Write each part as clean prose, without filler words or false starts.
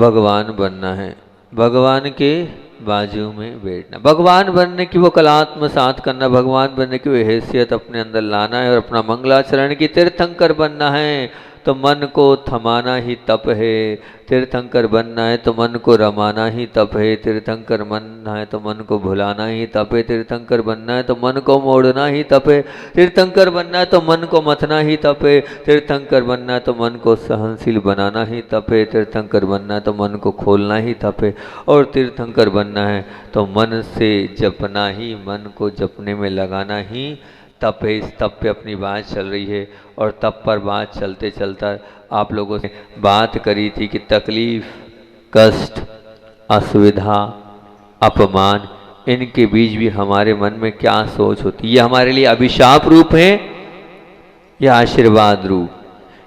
भगवान बनना है, भगवान के बाजू में बैठना, भगवान बनने की वो कला आत्मसात करना, भगवान बनने की वो हैसियत अपने अंदर लाना है और अपना मंगलाचरण की तीर्थंकर बनना है। तो मन को थमाना ही तप है, तीर्थंकर बनना है तो मन को रमाना ही तप है, तीर्थंकर बनना है तो मन को भुलाना ही तप है, तीर्थंकर बनना है तो मन को मोड़ना ही तप है, तीर्थंकर बनना है तो मन को मथना ही तप है, तीर्थंकर बनना है तो मन को सहनशील बनाना ही तप है, तीर्थंकर बनना है तो मन को खोलना ही तप है, और तीर्थंकर बनना है तो मन से जपना ही, मन को जपने में लगाना ही तप है। इस तप पे अपनी बात चल रही है और तप पर बात चलते चलता आप लोगों से बात करी थी कि तकलीफ, कष्ट, असुविधा, अपमान, इनके बीच भी हमारे मन में क्या सोच होती है। ये हमारे लिए अभिशाप रूप है या आशीर्वाद रूप,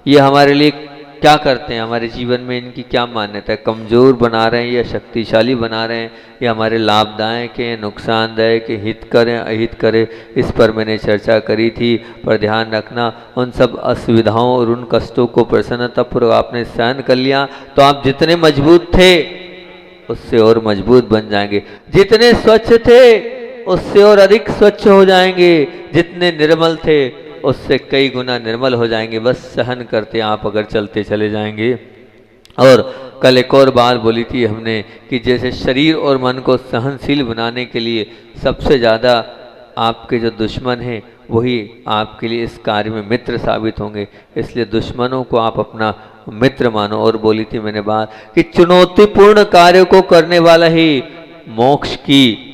ये हमारे लिए क्या करते हैं, हमारे जीवन में इनकी क्या मान्यता है, कमज़ोर बना रहे हैं या शक्तिशाली बना रहे हैं, या हमारे लाभदायक हैं, नुकसानदायक है, हित करें अहित करें, इस पर मैंने चर्चा करी थी। पर ध्यान रखना, उन सब असुविधाओं और उन कष्टों को प्रसन्नतापूर्वक आपने सहन कर लिया तो आप जितने मजबूत थे उससे और मजबूत बन जाएंगे, जितने स्वच्छ थे उससे और अधिक स्वच्छ हो जाएंगे, जितने निर्मल थे उससे कई गुना निर्मल हो जाएंगे। बस सहन करते आप अगर चलते चले जाएंगे। और कल एक और बात बोली थी हमने कि जैसे शरीर और मन को सहनशील बनाने के लिए सबसे ज़्यादा आपके जो दुश्मन हैं वही आपके लिए इस कार्य में मित्र साबित होंगे, इसलिए दुश्मनों को आप अपना मित्र मानो। और बोली थी मैंने बात कि चुनौतीपूर्ण कार्य को करने वाला ही मोक्ष की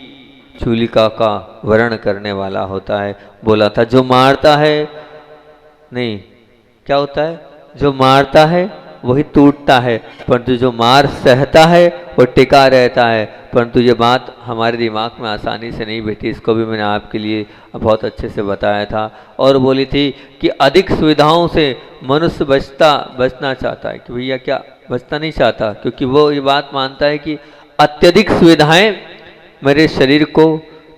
चूलिका का वर्ण करने वाला होता है। बोला था जो मारता है, नहीं क्या होता है, जो मारता है वही टूटता है, परंतु जो मार सहता है वो टिका रहता है। परंतु ये बात हमारे दिमाग में आसानी से नहीं बैठी, इसको भी मैंने आपके लिए बहुत अच्छे से बताया था। और बोली थी कि अधिक सुविधाओं से मनुष्य बचना चाहता है, कि भैया क्या बचना नहीं चाहता, क्योंकि वो ये बात मानता है कि अत्यधिक सुविधाएं मेरे शरीर को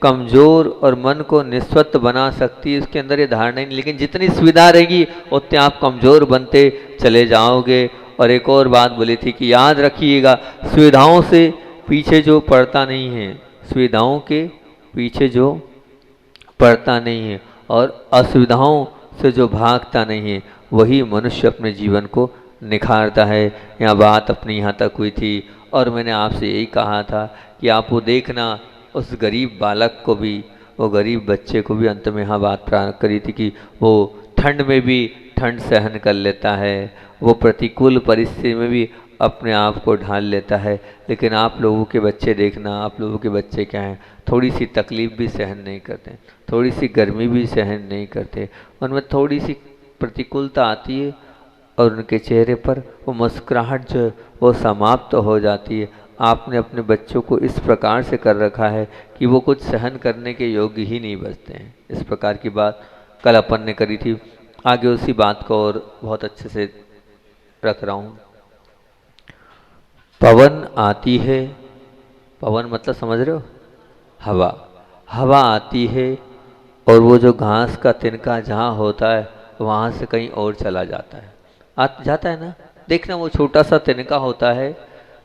कमज़ोर और मन को निस्वत्त बना सकती है, इसके अंदर ये धारणा नहीं। लेकिन जितनी सुविधा रहेगी उतने आप कमज़ोर बनते चले जाओगे। और एक और बात बोली थी कि याद रखिएगा, सुविधाओं से पीछे जो पड़ता नहीं है, सुविधाओं के पीछे जो पड़ता नहीं है और असुविधाओं से जो भागता नहीं है, वही मनुष्य अपने जीवन को निखारता है। यहाँ बात अपनी यहाँ तक हुई थी और मैंने आपसे यही कहा था कि आप वो देखना उस गरीब बालक को भी, वो गरीब बच्चे को भी अंत में यहाँ बात प्रारंभ करी थी कि वो ठंड में भी ठंड सहन कर लेता है, वो प्रतिकूल परिस्थिति में भी अपने आप को ढाल लेता है। लेकिन आप लोगों के बच्चे देखना, आप लोगों के बच्चे क्या हैं, थोड़ी सी तकलीफ़ भी सहन नहीं करते, थोड़ी सी गर्मी भी सहन नहीं करते, उनमें थोड़ी सी प्रतिकूलता आती है और उनके चेहरे पर वो मुस्कुराहट जो है वो समाप्त हो जाती है। आपने अपने बच्चों को इस प्रकार से कर रखा है कि वो कुछ सहन करने के योग्य ही नहीं बचते हैं। इस प्रकार की बात कल अपन ने करी थी, आगे उसी बात को और बहुत अच्छे से रख रहा हूँ। पवन आती है, पवन मतलब समझ रहे हो, हवा, हवा आती है और वो जो घास का तिनका जहाँ होता है वहाँ से कहीं और चला जाता है, जाता है ना, देखना वो छोटा सा तिनका होता है,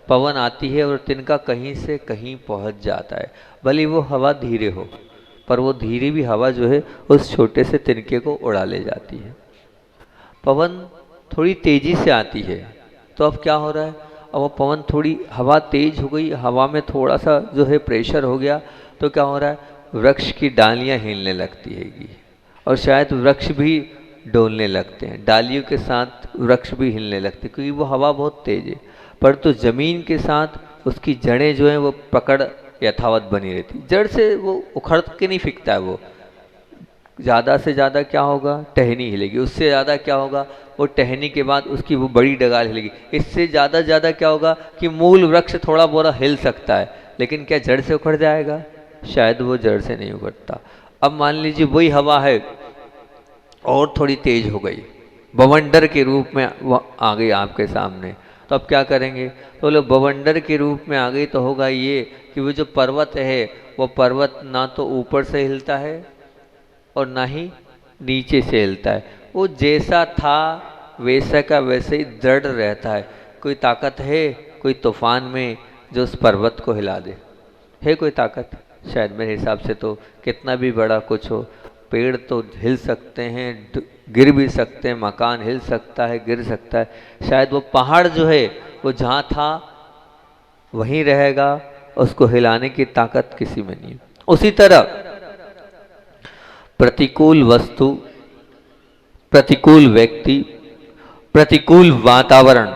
पवन आती है और तिनका कहीं से कहीं पहुंच जाता है। भले वो हवा धीरे हो, पर वो धीरे भी हवा जो है उस छोटे से तिनके को उड़ा ले जाती है। पवन थोड़ी तेजी से आती है, तो अब क्या हो रहा है, अब वो पवन थोड़ी, हवा तेज हो गई, हवा में थोड़ा सा जो है प्रेशर हो गया, तो क्या हो रहा है, वृक्ष की डालियाँ हिलने लगती हैगी और शायद वृक्ष भी डोलने लगते हैं, डालियों के साथ वृक्ष भी हिलने लगते हैं, क्योंकि वो हवा बहुत तेज है। परंतु जमीन के साथ उसकी जड़ें जो हैं वो पकड़ यथावत बनी रहती, जड़ से वो उखड़ के नहीं फिकता है, वो ज़्यादा से ज़्यादा क्या होगा, टहनी हिलेगी, उससे ज़्यादा क्या होगा, वो टहनी के बाद उसकी वो बड़ी डगाल हिलेगी, इससे ज़्यादा क्या होगा कि मूल वृक्ष थोड़ा बोरा हिल सकता है, लेकिन क्या जड़ से उखड़ जाएगा, शायद वो जड़ से नहीं उखड़ता। अब मान लीजिए वही हवा है और थोड़ी तेज हो गई, बवंडर के रूप में वो आ गई आपके सामने, तो अब क्या करेंगे, तो लोग बवंडर के रूप में आ गई तो होगा ये कि वो जो पर्वत है वो पर्वत ना तो ऊपर से हिलता है और ना ही नीचे से हिलता है, वो जैसा था वैसा का वैसे ही दृढ़ रहता है। कोई ताकत है कोई तूफान में जो उस पर्वत को हिला दे? है कोई ताकत? शायद मेरे हिसाब से तो कितना भी बड़ा कुछ हो, पेड़ तो हिल सकते हैं, गिर भी सकते हैं, मकान हिल सकता है, गिर सकता है, शायद वो पहाड़ जो है वो जहाँ था वहीं रहेगा, उसको हिलाने की ताकत किसी में नहीं। उसी तरह प्रतिकूल वस्तु, प्रतिकूल व्यक्ति, प्रतिकूल वातावरण,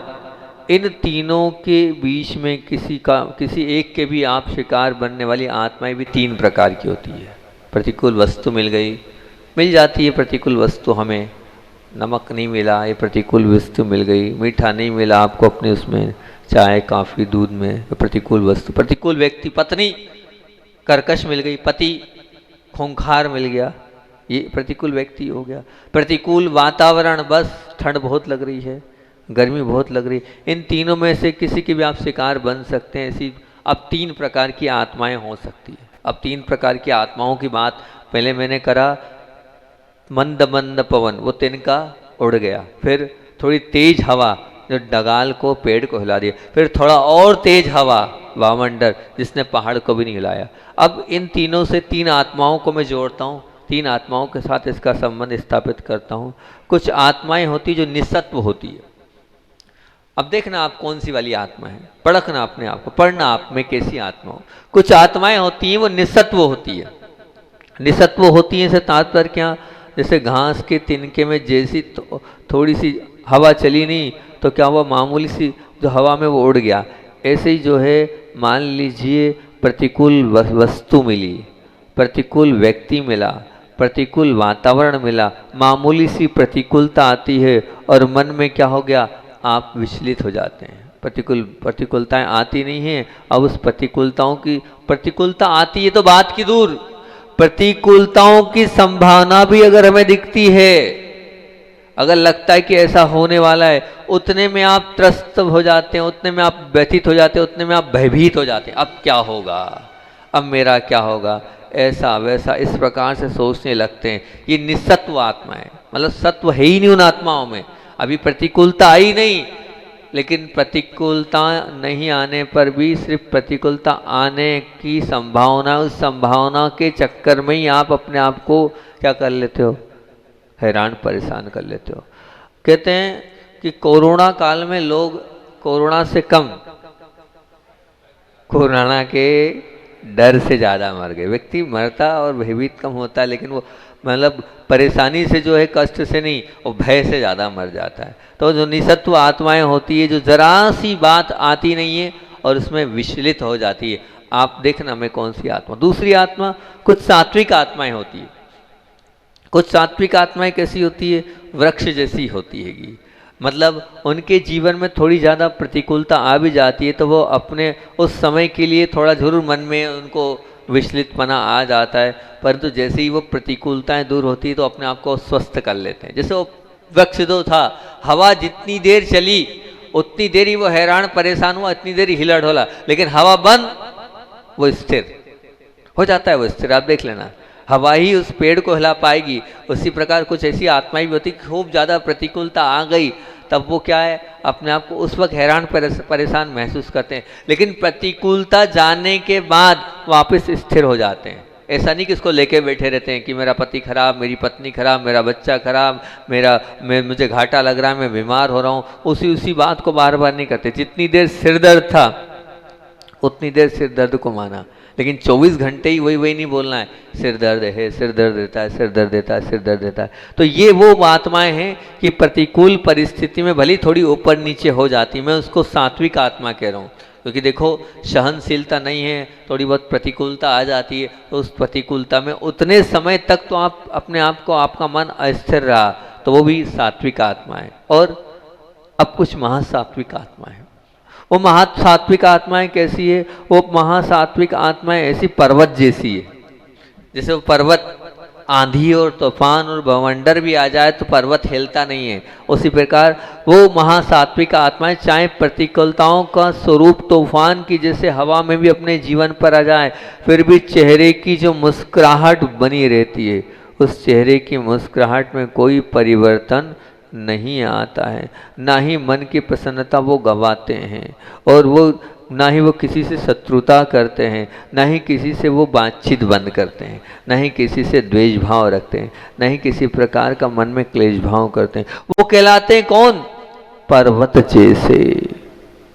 इन तीनों के बीच में किसी एक के भी आप शिकार बनने वाली आत्माएं भी तीन प्रकार की होती है। प्रतिकूल वस्तु मिल जाती है, प्रतिकूल वस्तु हमें, नमक नहीं मिला, ये प्रतिकूल वस्तु मिल गई, मीठा नहीं मिला आपको अपने उसमें चाय कॉफ़ी दूध में, प्रतिकूल वस्तु। प्रतिकूल व्यक्ति, पत्नी कर्कश मिल गई, पति खूंखार मिल गया, ये प्रतिकूल व्यक्ति हो गया। प्रतिकूल वातावरण, बस ठंड बहुत लग रही है, गर्मी बहुत लग रही है, इन तीनों में से किसी के भी आप शिकार बन सकते हैं। ऐसी अब तीन प्रकार की आत्माएं हो सकती है। अब तीन प्रकार की आत्माओं की बात पहले मैंने करा, मंद मंद पवन, वो तिनका उड़ गया, फिर थोड़ी तेज हवा जो डगाल को, पेड़ को हिला दिया, फिर थोड़ा और तेज हवा वामंडर जिसने पहाड़ को भी नहीं हिलाया। अब इन तीनों से तीन आत्माओं को मैं जोड़ता हूँ, तीन आत्माओं के साथ इसका संबंध स्थापित करता हूँ। कुछ आत्माएं होती जो निसत्व होती है। अब देखना आप कौन सी वाली आत्मा है, परखना अपने आप को, पढ़ना आप में कैसी आत्मा हो। कुछ आत्माएं होती हैं वो निसत्व होती है। निसत्व होती है से तात्पर्य क्या, जैसे घास के तिनके में जैसी थोड़ी सी हवा चली नहीं तो क्या हुआ, मामूली सी जो हवा में वो उड़ गया। ऐसे ही जो है, मान लीजिए प्रतिकूल वस्तु मिली, प्रतिकूल व्यक्ति मिला, प्रतिकूल वातावरण मिला, मामूली सी प्रतिकूलता आती है और मन में क्या हो गया, आप विचलित हो जाते हैं। प्रतिकूलताएं आती नहीं हैं, अब उस प्रतिकूलता आती है तो बात की दूर, प्रतिकूलताओं की संभावना भी अगर हमें दिखती है, अगर लगता है कि ऐसा होने वाला है, उतने में आप त्रस्त हो जाते हैं, उतने में आप व्यथित हो जाते हैं, उतने में आप भयभीत हो जाते हैं। अब क्या होगा, अब मेरा क्या होगा, ऐसा वैसा इस प्रकार से सोचने लगते हैं। ये निसत्व आत्मा है, मतलब सत्व है ही नहीं उन आत्माओं में। अभी प्रतिकूलता आई नहीं, लेकिन प्रतिकूलता नहीं आने पर भी सिर्फ प्रतिकूलता आने की संभावना, उस संभावना के चक्कर में ही आप अपने आप को क्या कर लेते हो, हैरान परेशान कर लेते हो। कहते हैं कि कोरोना काल में लोग कोरोना से कम, कोरोना के डर से ज़्यादा मर गए। व्यक्ति मरता और भयभीत कम होता, लेकिन वो मतलब परेशानी से जो है, कष्ट से नहीं, वो भय से ज़्यादा मर जाता है। तो जो निसत्व आत्माएं होती है, जो जरा सी बात आती नहीं है और उसमें विचलित हो जाती है, आप देखना मैं कौन सी आत्मा। दूसरी आत्मा, कुछ सात्विक आत्माएं होती है। कुछ सात्विक आत्माएं कैसी होती है, वृक्ष जैसी होती हैगी, मतलब उनके जीवन में थोड़ी ज़्यादा प्रतिकूलता आ भी जाती है तो वो अपने उस समय के लिए थोड़ा जरूर मन में उनको विचलितपना आ जाता है, परंतु जैसे ही वो प्रतिकूलताएं दूर होती है तो अपने आप को स्वस्थ कर लेते हैं। जैसे वो वृक्ष जो था, हवा जितनी देर चली उतनी देर ही वो हैरान परेशान हुआ, इतनी देर ही हिला ढोला, लेकिन हवा बंद, वो स्थिर हो जाता है। वो स्थिर, आप देख लेना, हवा ही उस पेड़ को हिला पाएगी। उसी प्रकार कुछ ऐसी आत्माएं भी होती, खूब ज़्यादा प्रतिकूलता आ गई तब वो क्या है, अपने आप को उस वक्त हैरान परेशान महसूस करते हैं, लेकिन प्रतिकूलता जाने के बाद वापस स्थिर हो जाते हैं। ऐसा नहीं कि इसको लेके बैठे रहते हैं कि मेरा पति खराब, मेरी पत्नी खराब, मेरा बच्चा खराब, मुझे घाटा लग रहा है, मैं बीमार हो रहा हूँ, उसी बात को बार बार नहीं करते। जितनी देर सिर दर्द था उतनी देर सिर दर्द को माना, लेकिन 24 घंटे ही वही नहीं बोलना है, सिर दर्द है, सिर दर्द देता है, सिर दर्द देता है, सिर दर्द देता है। तो ये वो आत्माएं हैं कि प्रतिकूल परिस्थिति में भली थोड़ी ऊपर नीचे हो जाती, मैं उसको सात्विक आत्मा कह रहा हूँ। क्योंकि देखो, सहनशीलता नहीं है, थोड़ी बहुत प्रतिकूलता आ जाती है, तो उस प्रतिकूलता में उतने समय तक तो आप अपने आप को, आपका मन अस्थिर रहा, तो वो भी सात्विक आत्मा है। और अब कुछ महासात्विक आत्मा है। वो महासात्विक आत्माएं कैसी है, वो महासात्विक आत्माएं ऐसी पर्वत जैसी है। जैसे वो पर्वत आंधी और तूफान और भवंडर भी आ जाए तो पर्वत हिलता नहीं है, उसी प्रकार वो महासात्विक आत्माएं चाहे प्रतिकूलताओं का स्वरूप तूफान की जैसे हवा में भी अपने जीवन पर आ जाए, फिर भी चेहरे की जो मुस्कुराहट बनी रहती है, उस चेहरे की मुस्कुराहट में कोई परिवर्तन नहीं आता है, ना ही मन की प्रसन्नता वो गंवाते हैं, और वो ना ही वो किसी से शत्रुता करते हैं, ना ही किसी से वो बातचीत बंद करते हैं, ना ही किसी से द्वेष भाव रखते हैं, ना ही किसी प्रकार का मन में क्लेश भाव करते हैं। वो कहलाते हैं कौन? पर्वत जैसे,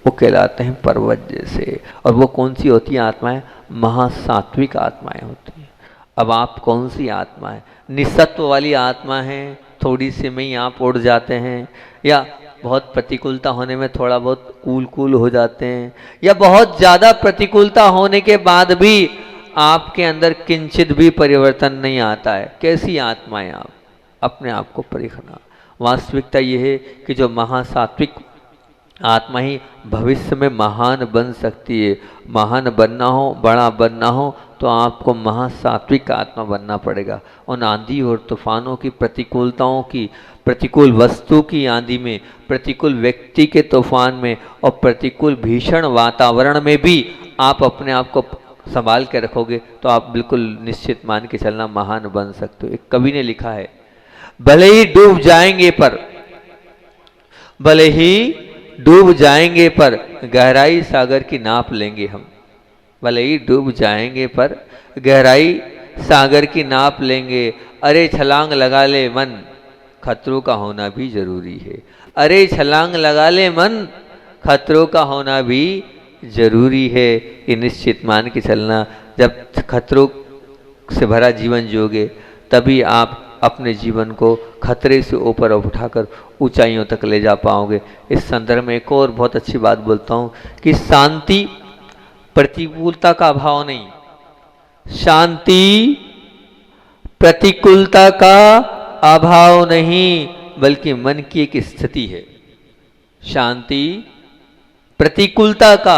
वो कहलाते हैं पर्वत जैसे। और वो कौन सी होती है आत्माएं? महासात्विक आत्माएं होती हैं। अब आप कौन सी आत्मा है? निसत्व वाली आत्मा है, थोड़ी सी में ही आप उड़ जाते हैं, या बहुत प्रतिकूलता होने में थोड़ा बहुत कूल हो जाते हैं, या बहुत ज़्यादा प्रतिकूलता होने के बाद भी आपके अंदर किंचित भी परिवर्तन नहीं आता है? कैसी आत्माएं आप? अपने आप को परखना। वास्तविकता यह है कि जो महासात्विक आत्मा ही भविष्य में महान बन सकती है। महान बनना हो, बड़ा बनना हो, तो आपको महासात्विक आत्मा बनना पड़ेगा। उन आंधी और तूफानों की, प्रतिकूलताओं की, प्रतिकूल वस्तु की आंधी में, प्रतिकूल व्यक्ति के तूफान में और प्रतिकूल भीषण वातावरण में भी आप अपने आप को संभाल के रखोगे तो आप बिल्कुल निश्चित मान के चलना महान बन सकते हो। एक कवि ने लिखा है, भले ही डूब जाएंगे पर, भले ही डूब जाएंगे पर गहराई सागर की नाप लेंगे हम। भले ही डूब जाएंगे पर गहराई सागर की नाप लेंगे। अरे छलांग लगा ले मन, खतरों का होना भी जरूरी है। अरे छलांग लगा ले मन, खतरों का होना भी जरूरी है। ये निश्चित मान के चलना, जब खतरों से भरा जीवन जियोगे तभी आप अपने जीवन को खतरे से ऊपर उठाकर ऊंचाइयों तक ले जा पाओगे। इस संदर्भ में एक और बहुत अच्छी बात बोलता हूँ कि शांति प्रतिकूलता का अभाव नहीं, शांति प्रतिकूलता का अभाव नहीं, बल्कि मन की एक स्थिति है। शांति प्रतिकूलता का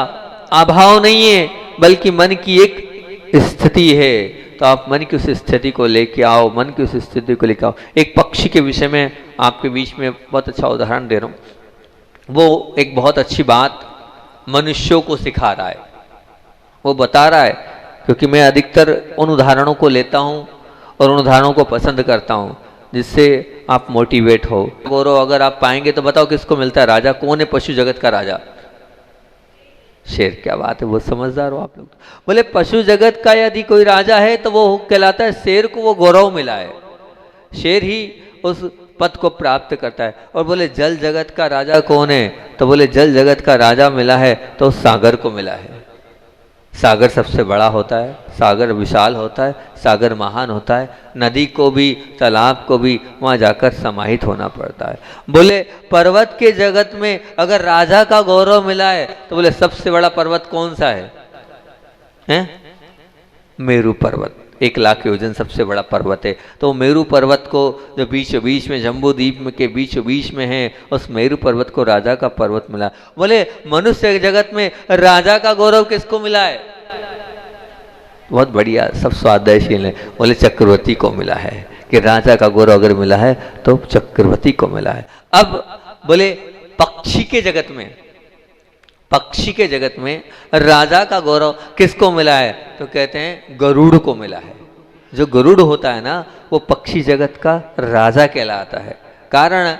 अभाव नहीं है, बल्कि मन की एक स्थिति है। तो आप मन की उस स्थिति को लेके आओ, मन की उस स्थिति को लेके आओ। एक पक्षी के विषय में आपके बीच में बहुत अच्छा उदाहरण दे रहा हूँ। वो एक बहुत अच्छी बात मनुष्यों को सिखा रहा है, वो बता रहा है, क्योंकि मैं अधिकतर उन उदाहरणों को लेता हूँ और उन उदाहरणों को पसंद करता हूँ जिससे आप मोटिवेट हो। गौरव अगर आप पाएंगे तो बताओ किसको मिलता है राजा? कौन है पशु जगत का राजा? शेर। क्या बात है, बहुत समझदार हो आप लोग। बोले पशु जगत का यदि कोई राजा है तो वो कहलाता है शेर को वो गौरव मिला है, शेर ही उस पद को प्राप्त करता है। और बोले जल जगत का राजा कौन है? तो बोले जल जगत का राजा मिला है तो उस सागर को मिला है। सागर सबसे बड़ा होता है, सागर विशाल होता है, सागर महान होता है। नदी को भी, तालाब को भी वहाँ जाकर समाहित होना पड़ता है। बोले पर्वत के जगत में अगर राजा का गौरव मिला है तो बोले सबसे बड़ा पर्वत कौन सा है? मेरू पर्वत। 1 लाख योजन सबसे बड़ा पर्वत है। तो मेरू पर्वत को जो बीचों बीच में, जम्बू द्वीप के बीचों बीच में है, उस मेरू पर्वत को राजा का पर्वत मिला। बोले मनुष्य जगत में राजा का गौरव किसको मिला है? बहुत बढ़िया, सब स्वादशील है। बोले चक्रवर्ती को मिला है, कि राजा का गौरव अगर मिला है तो चक्रवर्ती को मिला है। अब बोले पक्षी के जगत में, पक्षी के जगत में राजा का गौरव किसको मिला है? तो कहते हैं गरुड़ को मिला है। जो गरुड़ होता है ना, वो पक्षी जगत का राजा कहलाता है। कारण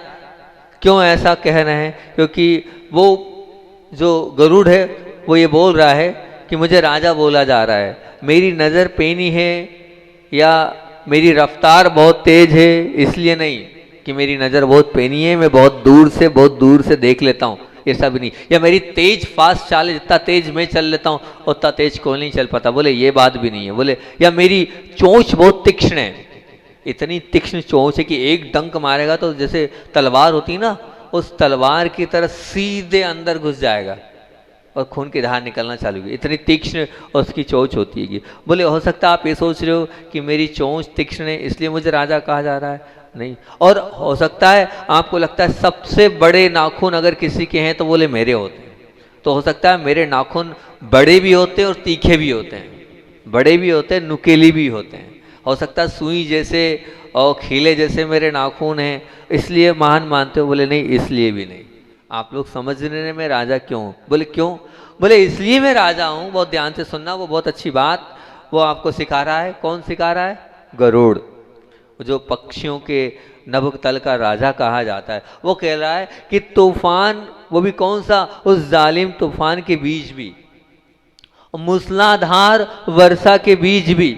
क्यों ऐसा कह रहे हैं? क्योंकि वो जो गरुड़ है वो ये बोल रहा है कि मुझे राजा बोला जा रहा है, मेरी नज़र पेनी है या मेरी रफ्तार बहुत तेज है, इसलिए नहीं कि मेरी नज़र बहुत पेनी है, मैं बहुत दूर से देख लेता हूँ, ऐसा भी नहीं। या मेरी तेज फास्ट चाल है, जितना तेज मैं चल लेता हूँ उतना तेज कोई नहीं चल पाता, बोले ये बात भी नहीं है। बोले या मेरी चोंच बहुत तीक्ष्ण है, इतनी तीक्ष्ण चोंच है कि एक डंक मारेगा तो जैसे तलवार होती ना, उस तलवार की तरह सीधे अंदर घुस जाएगा और खून की धार निकलना चालू होगी, इतनी तीक्ष्ण उसकी चोंच होती है। बोले हो सकता है आप ये सोच रहे हो कि मेरी चोंच तीक्ष्ण है इसलिए मुझे राजा कहा जा रहा है, नहीं। और हो सकता है आपको लगता है सबसे बड़े नाखून अगर किसी के हैं तो बोले मेरे होते हैं, तो हो सकता है मेरे नाखून बड़े भी होते हैं और तीखे भी होते हैं, बड़े भी होते हैं, नुकीले भी होते हैं। हो सकता है सुई जैसे और खीले जैसे मेरे नाखून हैं इसलिए महान मानते हो, बोले नहीं इसलिए भी नहीं। आप लोग समझने में राजा क्यों? बोले क्यों? बोले इसलिए मैं राजा हूँ, बहुत ध्यान से सुनना, वो बहुत अच्छी बात वो आपको सिखा रहा है। कौन सिखा रहा है? गरुड़, जो पक्षियों के नभकतल का राजा कहा जाता है, वो कह रहा है कि तूफान, वो भी कौन सा, उस जालिम तूफान के बीच भी, मूसलाधार वर्षा के बीच भी,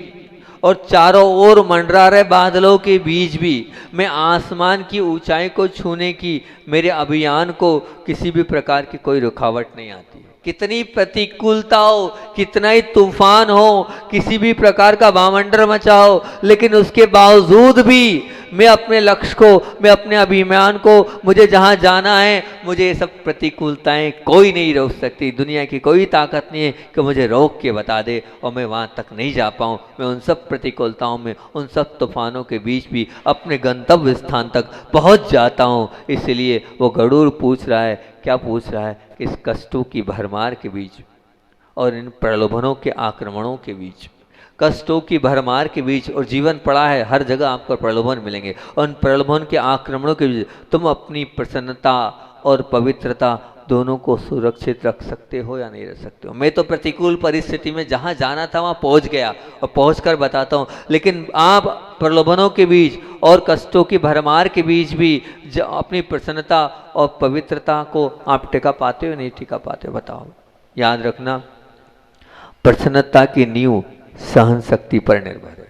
और चारों ओर मंडरा रहे बादलों के बीच भी मैं आसमान की ऊंचाई को छूने की मेरे अभियान को किसी भी प्रकार की कोई रुकावट नहीं आती है। कितनी प्रतिकूलता हो, कितना ही तूफान हो, किसी भी प्रकार का वामंडर मचा हो, लेकिन उसके बावजूद भी मैं अपने लक्ष्य को, मैं अपने अभिमान को, मुझे जहां जाना है, मुझे ये सब प्रतिकूलताएं कोई नहीं रोक सकती। दुनिया की कोई ताकत नहीं है कि मुझे रोक के बता दे और मैं वहां तक नहीं जा पाऊं। मैं उन सब प्रतिकूलताओं में, उन सब तूफानों के बीच भी अपने गंतव्य स्थान तक पहुंच जाता हूं। इसलिए वो गरुड़ पूछ रहा है, क्या पूछ रहा है, कि इस कष्टों की भरमार के बीच और इन प्रलोभनों के आक्रमणों के बीच, कष्टों की भरमार के बीच, और जीवन पड़ा है, हर जगह आपको प्रलोभन मिलेंगे, और उन प्रलोभन के आक्रमणों के बीच तुम अपनी प्रसन्नता और पवित्रता दोनों को सुरक्षित रख सकते हो या नहीं रख सकते हो। मैं तो प्रतिकूल परिस्थिति में जहां जाना था वहां पहुंच गया और पहुंचकर बताता हूं, लेकिन आप प्रलोभनों के बीच और कष्टों की भरमार के बीच भी अपनी प्रसन्नता और पवित्रता को आप टिका पाते हो नहीं टिका पाते हो, बताओ। याद रखना, प्रसन्नता की नींव सहन शक्ति पर निर्भर है।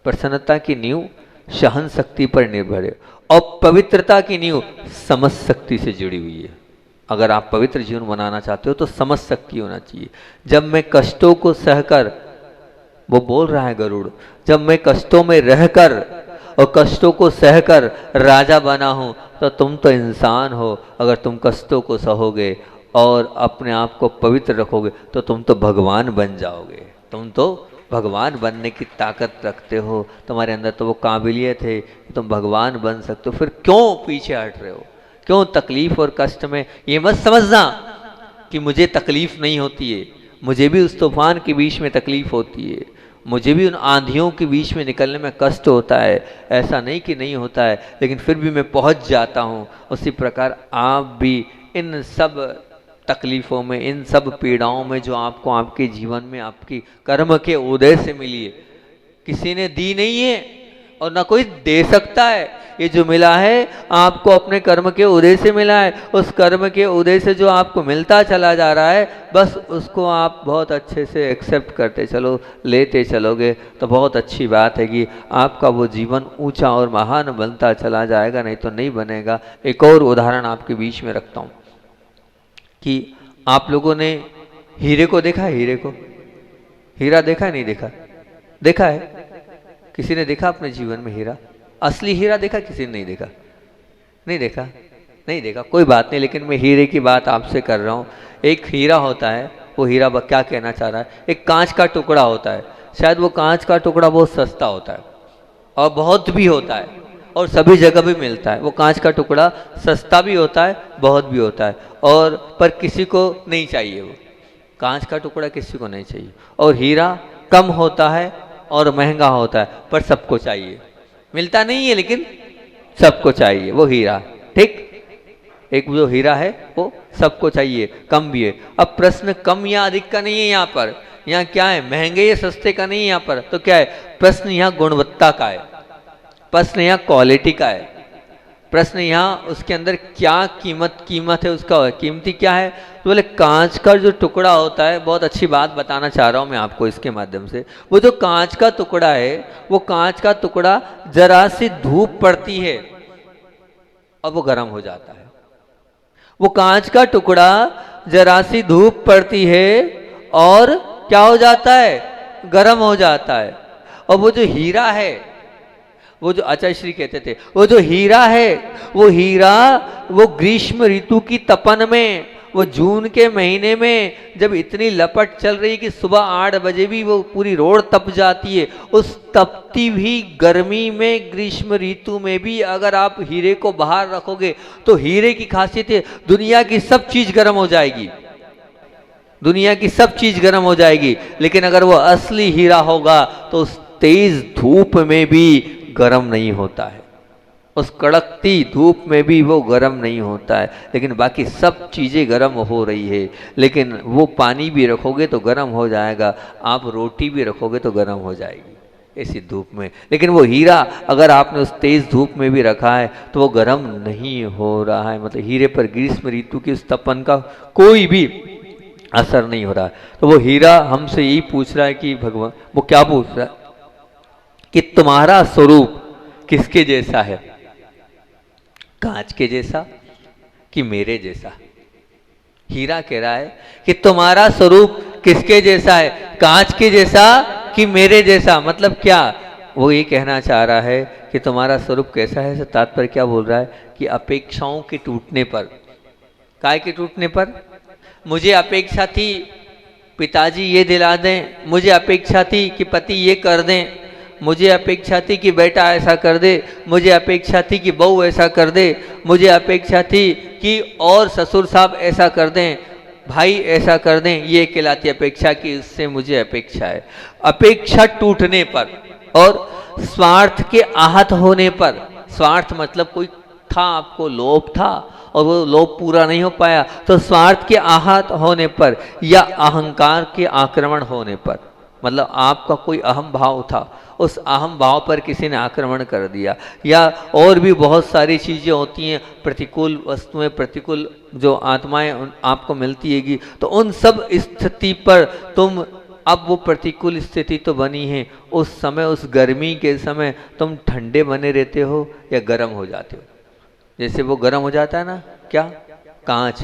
प्रसन्नता की नींव सहन शक्ति पर निर्भर है, और पवित्रता की नींव समझ शक्ति से जुड़ी हुई है। अगर आप पवित्र जीवन बनाना चाहते हो तो समझ शक्ति होना चाहिए। जब मैं कष्टों को सहकर, वो बोल रहा है गरुड़, जब मैं कष्टों में रहकर और कष्टों को सहकर राजा बना हूं, तो तुम तो इंसान हो। अगर तुम कष्टों को सहोगे और अपने आप को पवित्र रखोगे तो तुम तो भगवान बन जाओगे। तुम तो भगवान बनने की ताकत रखते हो, तुम्हारे अंदर तो वो काबिलियत है कि तुम भगवान बन सकते हो। फिर क्यों पीछे हट रहे हो, क्यों तकलीफ और कष्ट में? ये मत समझना कि मुझे तकलीफ नहीं होती है, मुझे भी उस तूफान के बीच में तकलीफ होती है, मुझे भी उन आंधियों के बीच में निकलने में कष्ट होता है। ऐसा नहीं कि नहीं होता है, लेकिन फिर भी मैं पहुंच जाता हूँ। उसी प्रकार आप भी इन सब तकलीफ़ों में, इन सब पीड़ाओं में जो आपको आपके जीवन में आपकी कर्म के उदय से मिली है, किसी ने दी नहीं है और ना कोई दे सकता है। ये जो मिला है आपको अपने कर्म के उदय से मिला है। उस कर्म के उदय से जो आपको मिलता चला जा रहा है, बस उसको आप बहुत अच्छे से एक्सेप्ट करते चलो, लेते चलोगे तो बहुत अच्छी बात है कि आपका वो जीवन ऊंचा और महान बनता चला जाएगा, नहीं तो नहीं बनेगा। एक और उदाहरण आपके बीच में रखता हूँ कि आप लोगों ने हीरे को देखा है? हीरे को, हीरा देखा है नहीं देखा? देखा है? किसी ने देखा अपने जीवन में हीरा? असली हीरा देखा? किसी ने नहीं देखा? नहीं देखा? नहीं देखा, कोई बात नहीं, लेकिन मैं हीरे की बात आपसे कर रहा हूँ। एक हीरा होता है, वो हीरा क्या कहना चाह रहा है, एक कांच का टुकड़ा होता है। शायद वो कांच का टुकड़ा बहुत सस्ता होता है और बहुत भी होता है और सभी जगह भी मिलता है। वो कांच का टुकड़ा सस्ता भी होता है, बहुत भी होता है, और पर किसी को नहीं चाहिए। वो कांच का टुकड़ा किसी को नहीं चाहिए। और हीरा कम होता है और महंगा होता है, पर सबको चाहिए। मिलता नहीं है लेकिन सबको चाहिए वो हीरा। ठीक, एक जो हीरा है वो सबको चाहिए, कम भी है। अब प्रश्न कम या अधिक का नहीं है यहाँ पर। यहाँ क्या है, महंगे या सस्ते का नहीं है यहाँ पर। तो क्या है प्रश्न, यहाँ गुणवत्ता का है, प्रश्न यहाँ क्वालिटी का है, प्रश्न यहाँ उसके अंदर क्या कीमत है उसका, कीमती क्या है। तो बोले कांच का जो टुकड़ा होता है, बहुत अच्छी बात बताना चाह रहा हूँ मैं आपको इसके माध्यम से। वो जो कांच का टुकड़ा है, वो कांच का टुकड़ा जरा सी धूप पड़ती है और वो गर्म हो जाता है। वो कांच का टुकड़ा जरा सी धूप पड़ती है और क्या हो जाता है, गर्म हो जाता है। और वो जो हीरा है, वो जो आचार्य श्री कहते थे, वो जो हीरा है, वो हीरा वो ग्रीष्म ऋतु की तपन में, वो जून के महीने में जब इतनी लपट चल रही कि सुबह 8 बजे भी वो पूरी रोड तप जाती है, उस तपती भी गर्मी में, ग्रीष्म ऋतु में भी अगर आप हीरे को बाहर रखोगे तो हीरे की खासियत है दुनिया की सब चीज गर्म हो जाएगी, दुनिया की सब चीज गर्म हो जाएगी। लेकिन अगर वो असली हीरा होगा तो उस तेज धूप में भी गर्म नहीं होता है, उस कड़कती धूप में भी वो गर्म नहीं होता है। लेकिन बाकी सब चीज़ें गर्म हो रही है। लेकिन वो पानी भी रखोगे तो गर्म हो जाएगा, आप रोटी भी रखोगे तो गर्म हो जाएगी। ऐसी धूप में। लेकिन वो हीरा अगर आपने उस तेज धूप में भी रखा है तो वो गर्म नहीं हो रहा है, मतलब हीरे पर ग्रीष्म ऋतु की उस तपन का कोई भी असर नहीं हो रहा है। तो वो हीरा हमसे यही पूछ रहा है कि भगवान, वो क्या पूछ रहा है कि तुम्हारा स्वरूप किसके जैसा है, कांच के जैसा कि मेरे जैसा। हीरा कह रहा है कि तुम्हारा स्वरूप किसके जैसा है, कांच के जैसा कि मेरे जैसा। मतलब क्या वो ये कहना चाह रहा है कि तुम्हारा स्वरूप कैसा है, तात्पर्य क्या बोल रहा है कि अपेक्षाओं के टूटने पर, काय के टूटने पर, मुझे अपेक्षा थी पिताजी ये दिला दें, मुझे अपेक्षा थी कि पति ये कर दें, मुझे अपेक्षा थी कि बेटा ऐसा कर दे, मुझे अपेक्षा थी कि बहू ऐसा कर दे, मुझे अपेक्षा थी कि और ससुर साहब ऐसा कर दें, भाई ऐसा कर दें, ये कहलाती अपेक्षा कि उससे मुझे अपेक्षा है। अपेक्षा टूटने पर और स्वार्थ के आहत होने पर, स्वार्थ मतलब कोई था, आपको लोभ था और वो लोभ पूरा नहीं हो पाया, तो स्वार्थ के आहत होने पर या अहंकार के आक्रमण होने पर, मतलब आपका कोई अहम भाव था, उस अहम भाव पर किसी ने आक्रमण कर दिया, या और भी बहुत सारी चीज़ें होती हैं, प्रतिकूल वस्तुएं, प्रतिकूल जो आत्माएं आपको मिलती हैगी, तो उन सब स्थिति पर तुम, अब वो प्रतिकूल स्थिति तो बनी है, उस समय, उस गर्मी के समय तुम ठंडे बने रहते हो या गर्म हो जाते हो। जैसे वो गर्म हो जाता है ना, क्या कांच,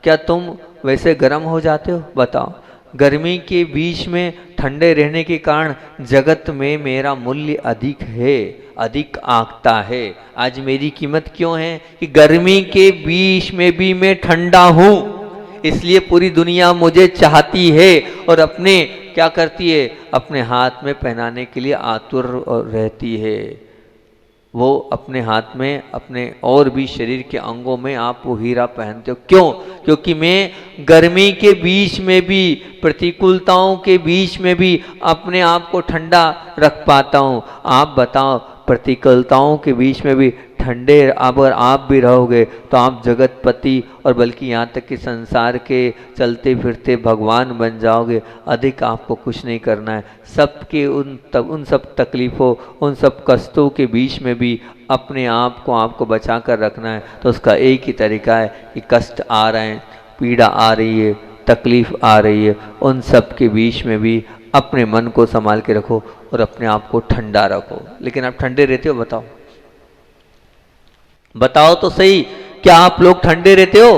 क्या तुम वैसे गर्म हो जाते हो? बताओ। गर्मी के बीच में ठंडे रहने के कारण जगत में मेरा मूल्य अधिक है, अधिक आंकता है। आज मेरी कीमत क्यों है कि गर्मी के बीच में भी मैं ठंडा हूं, इसलिए पूरी दुनिया मुझे चाहती है और अपने क्या करती है, अपने हाथ में पहनाने के लिए आतुर रहती है। वो अपने हाथ में, अपने और भी शरीर के अंगों में आप वो हीरा पहनते हो। क्यों? क्योंकि मैं गर्मी के बीच में भी, प्रतिकूलताओं के बीच में भी अपने आप को ठंडा रख पाता हूँ। आप बताओ, प्रतिकूलताओं के बीच में भी ठंडे अगर आप भी रहोगे तो आप जगतपति और बल्कि यहाँ तक कि संसार के चलते फिरते भगवान बन जाओगे। अधिक आपको कुछ नहीं करना है। सबके उन सब तकलीफ़ों, उन सब कष्टों के बीच में भी अपने आप को आपको बचा कर रखना है। तो उसका एक ही तरीका है कि कष्ट आ रहे हैं, पीड़ा आ रही है, तकलीफ़ आ रही है, उन सब के बीच में भी अपने मन को संभाल के रखो और अपने आप को ठंडा रखो। लेकिन आप ठंडे रहते हो? बताओ, बताओ तो सही, क्या आप लोग ठंडे रहते हो?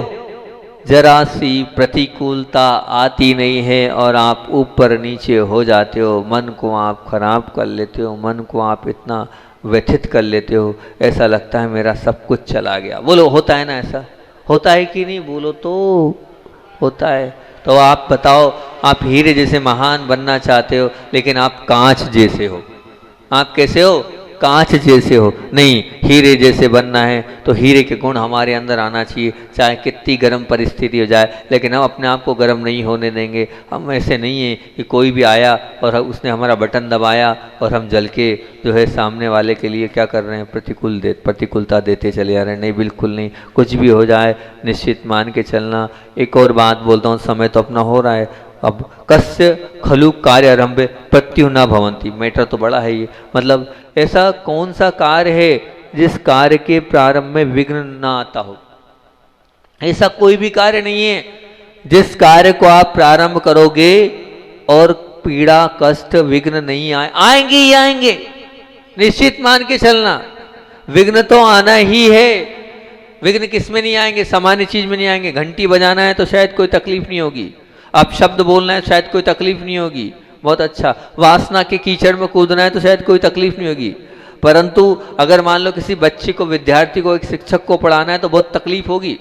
जरा सी प्रतिकूलता आती नहीं है और आप ऊपर नीचे हो जाते हो, मन को आप खराब कर लेते हो, मन को आप इतना व्यथित कर लेते हो, ऐसा लगता है मेरा सब कुछ चला गया। बोलो, होता है ना? ऐसा होता है कि नहीं? बोलो तो होता है। तो आप बताओ, आप हीरे जैसे महान बनना चाहते हो लेकिन आप कांच जैसे हो। आप कैसे हो? कांच जैसे हो। नहीं, हीरे जैसे बनना है तो हीरे के गुण हमारे अंदर आना चाहिए, चाहे कितनी गर्म परिस्थिति हो जाए, लेकिन हम अपने आप को गर्म नहीं होने देंगे। हम ऐसे नहीं है कि कोई भी आया और उसने हमारा बटन दबाया और हम जल के जो है सामने वाले के लिए क्या कर रहे हैं, प्रतिकूलता देते चले जा रहे हैं। नहीं, बिल्कुल नहीं। कुछ भी हो जाए निश्चित मान के चलना। एक और बात बोलता हूँ, समय तो अपना हो रहा है। अब कस्य खलु कार्य आरंभे प्रत्यु न भवंती, मैटर तो बड़ा है ये। मतलब ऐसा कौन सा कार्य है जिस कार्य के प्रारंभ में विघ्न ना आता हो? ऐसा कोई भी कार्य नहीं है जिस कार्य को आप प्रारंभ करोगे और पीड़ा, कष्ट, विघ्न नहीं आएंगे ही आएंगे। निश्चित मान के चलना, विघ्न तो आना ही है। विघ्न किस में नहीं आएंगे? सामान्य चीज में नहीं आएंगे। घंटी बजाना है तो शायद कोई तकलीफ नहीं होगी, आप शब्द बोलना है शायद कोई तकलीफ नहीं होगी, बहुत अच्छा। वासना के कीचड़ में कूदना है तो शायद कोई तकलीफ नहीं होगी। परंतु अगर मान लो किसी बच्चे को, विद्यार्थी को, एक शिक्षक को पढ़ाना है तो बहुत तकलीफ होगी।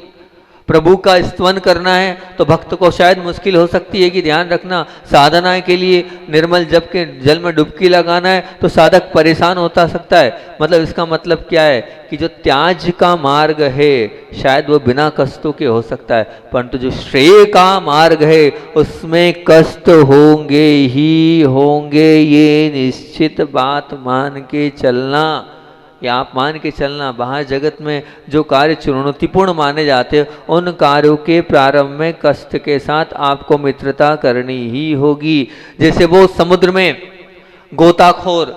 प्रभु का स्तवन करना है तो भक्त को शायद मुश्किल हो सकती है। कि ध्यान रखना, साधना के लिए निर्मल जब के जल में डुबकी लगाना है तो साधक परेशान होता सकता है। मतलब इसका मतलब क्या है कि जो त्याज का मार्ग है शायद वो बिना कष्टों के हो सकता है, परंतु जो श्रेय का मार्ग है उसमें कष्ट होंगे ही होंगे। ये निश्चित बात मान के चलना, या आप मान के चलना। बाहर जगत में जो कार्य चुनौतीपूर्ण माने जाते हैं उन कार्यों के प्रारंभ में कष्ट के साथ आपको मित्रता करनी ही होगी। जैसे वो समुद्र में गोताखोर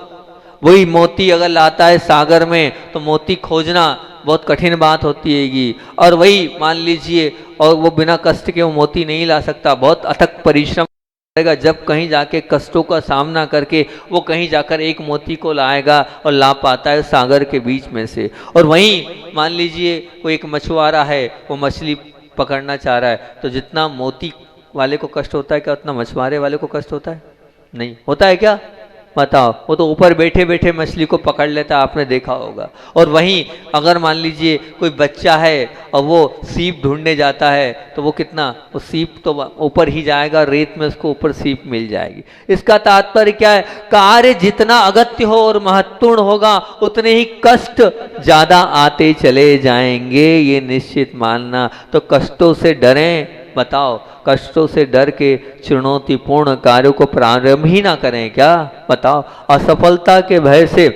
वही मोती अगर लाता है सागर में तो मोती खोजना बहुत कठिन बात होती हैगी, और वही मान लीजिए और वो बिना कष्ट के वो मोती नहीं ला सकता, बहुत अथक परिश्रम करेगा, जब कहीं जाके कष्टों का सामना करके वो कहीं जाकर एक मोती को लाएगा और ला पाता है सागर के बीच में से। और वहीं मान लीजिए कोई एक मछुआरा है, वो मछली पकड़ना चाह रहा है, तो जितना मोती वाले को कष्ट होता है क्या उतना मछुआरे वाले को कष्ट होता है? नहीं होता है क्या? बताओ, वो तो ऊपर बैठे बैठे मछली को पकड़ लेता, आपने देखा होगा। और वहीं अगर मान लीजिए कोई बच्चा है और वो सीप ढूंढने जाता है, तो वो कितना, वो सीप तो ऊपर ही जाएगा, रेत में उसको ऊपर सीप मिल जाएगी। इसका तात्पर्य क्या है? कार्य जितना अगत्य हो और महत्वपूर्ण होगा उतने ही कष्ट ज्यादा आते चले जाएंगे, ये निश्चित मानना। तो कष्टों से डरें, बताओ, कष्टों से डर के चुनौतीपूर्ण कार्यों को प्रारंभ ही ना करें क्या? बताओ, असफलता के भय से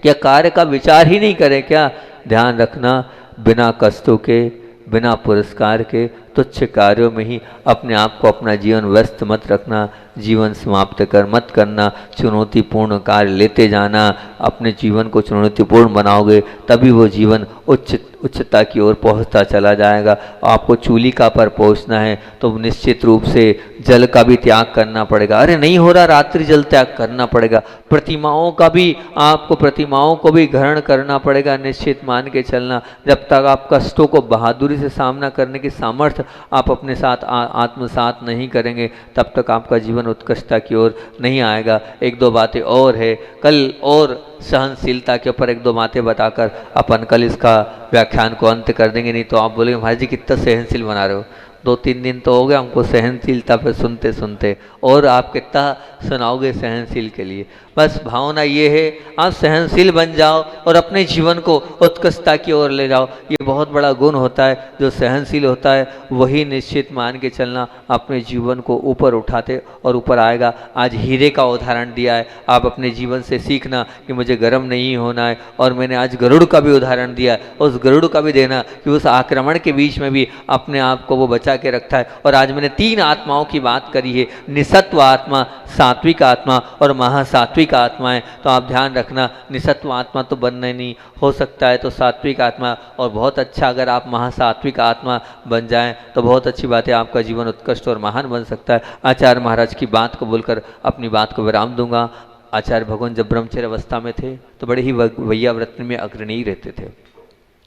क्या कार्य का विचार ही नहीं करें क्या? ध्यान रखना, बिना कष्टों के, बिना पुरस्कार के तुच्छ कार्यों में ही अपने आप को, अपना जीवन व्यस्त मत रखना, जीवन समाप्त कर मत करना, चुनौतीपूर्ण कार्य लेते जाना, अपने जीवन को चुनौतीपूर्ण बनाओगे तभी वो जीवन उच्चता की ओर पहुंचता चला जाएगा। आपको चूलिका पर पहुंचना है तो निश्चित रूप से जल का भी त्याग करना पड़ेगा। अरे नहीं हो रहा, रात्रि जल त्याग करना पड़ेगा। प्रतिमाओं का भी, आपको प्रतिमाओं को भी ग्रहण करना पड़ेगा, निश्चित मान के चलना। जब तक आप कष्टों को बहादुरी से सामना करने की सामर्थ्य आप अपने साथ आत्मसात नहीं करेंगे, तब तक आपका जीवन उत्कृष्टता की ओर नहीं आएगा। एक दो बातें और है कल, और सहनशीलता के ऊपर एक दो बातें बताकर अपन कल इसका व्याख्यान को अंत कर देंगे। नहीं तो आप बोलेंगे महाराज जी कितना सहनशील बना रहे हो, 2-3 दिन तो हो गया हमको सहनशीलता पे सुनते सुनते, और आप कितना सुनाओगे सहनशील के लिए। बस भावना ये है, आप सहनशील बन जाओ और अपने जीवन को उत्कृष्टता की ओर ले जाओ। ये बहुत बड़ा गुण होता है, जो सहनशील होता है वही निश्चित मान के चलना अपने जीवन को ऊपर उठाते और ऊपर आएगा। आज हीरे का उदाहरण दिया है, आप अपने जीवन से सीखना कि मुझे गर्म नहीं होना है। और मैंने आज गरुड़ का भी उदाहरण दिया है, उस गरुड़ का भी देना कि उस आक्रमण के बीच में भी अपने आप को वो बचा के रखता है। और आज मैंने 3 आत्माओं की बात करी है, निसत्व आत्मा, सात्विक आत्मा और महासात्विक आत्मा है। तो आप ध्यान रखना, निसत्व आत्मा तो बनना नहीं, हो सकता है तो सात्विक आत्मा, और बहुत अच्छा अगर आप महासात्विक आत्मा बन जाएं तो बहुत अच्छी बात है, आपका जीवन उत्कृष्ट और महान बन सकता है। आचार्य महाराज की बात को बोलकर अपनी बात को विराम दूंगा। आचार्य भगवान जब ब्रह्मचर्य अवस्था में थे तो बड़े ही वैयाव्रत में अग्रणी रहते थे,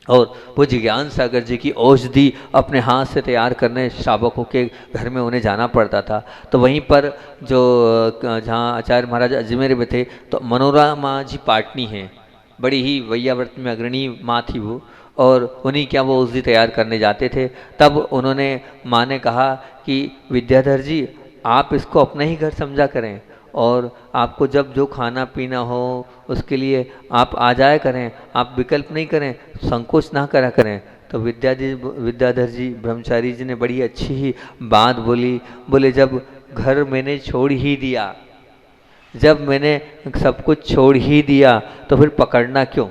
और पूज्य ज्ञान सागर जी की औषधि अपने हाथ से तैयार करने श्रावकों के घर में उन्हें जाना पड़ता था। तो वहीं पर जो जहाँ आचार्य महाराज अजमेर में थे, तो मनोरमा जी पाटनी हैं, बड़ी ही वैयाव्रत में अग्रणी माँ थी वो, और उन्हीं क्या वो औषधि तैयार करने जाते थे। तब उन्होंने माँ ने कहा कि विद्याधर जी आप इसको अपना ही घर समझा करें, और आपको जब जो खाना पीना हो उसके लिए आप आ जाया करें, आप विकल्प नहीं करें, संकोच ना करा करें। तो विद्याधर जी ब्रह्मचारी जी ने बड़ी अच्छी ही बात बोली, बोले जब घर मैंने छोड़ ही दिया, जब मैंने सब कुछ छोड़ ही दिया तो फिर पकड़ना क्यों?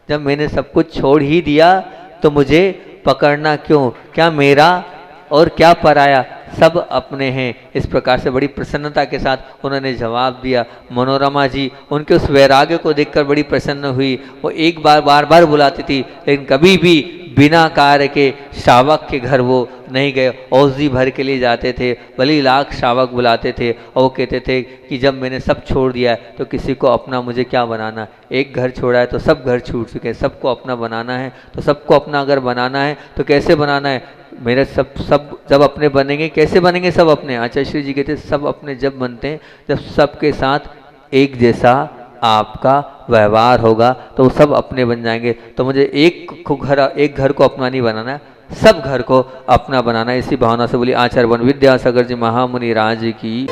जब मैंने सब कुछ छोड़ ही दिया तो मुझे पकड़ना क्यों? क्या मेरा और क्या पराया, सब अपने हैं। इस प्रकार से बड़ी प्रसन्नता के साथ उन्होंने जवाब दिया। मनोरमा जी उनके उस वैराग्य को देखकर बड़ी प्रसन्न हुई। वो एक बार बार बुलाती थी, लेकिन कभी भी बिना कार्य के श्रावक के घर वो नहीं गए, औषधि भर के लिए जाते थे, भले ही लाख श्रावक बुलाते थे, और वो कहते थे कि जब मैंने सब छोड़ दिया है तो किसी को अपना मुझे क्या बनाना। एक घर छोड़ा है तो सब घर छूट चुके हैं, सबको अपना बनाना है। तो सबको अपना अगर बनाना है तो कैसे बनाना है? मेरे सब जब अपने बनेंगे, कैसे बनेंगे सब अपने? आचार्य श्री जी कहते सब अपने जब बनते हैं जब सबके साथ एक जैसा आपका व्यवहार होगा तो वो सब अपने बन जाएंगे। तो मुझे एक घर को अपना नहीं बनाना है, सब घर को अपना बनाना है। इसी भावना से बोली आचार्य वन विद्यासागर जी महामुनि राज की।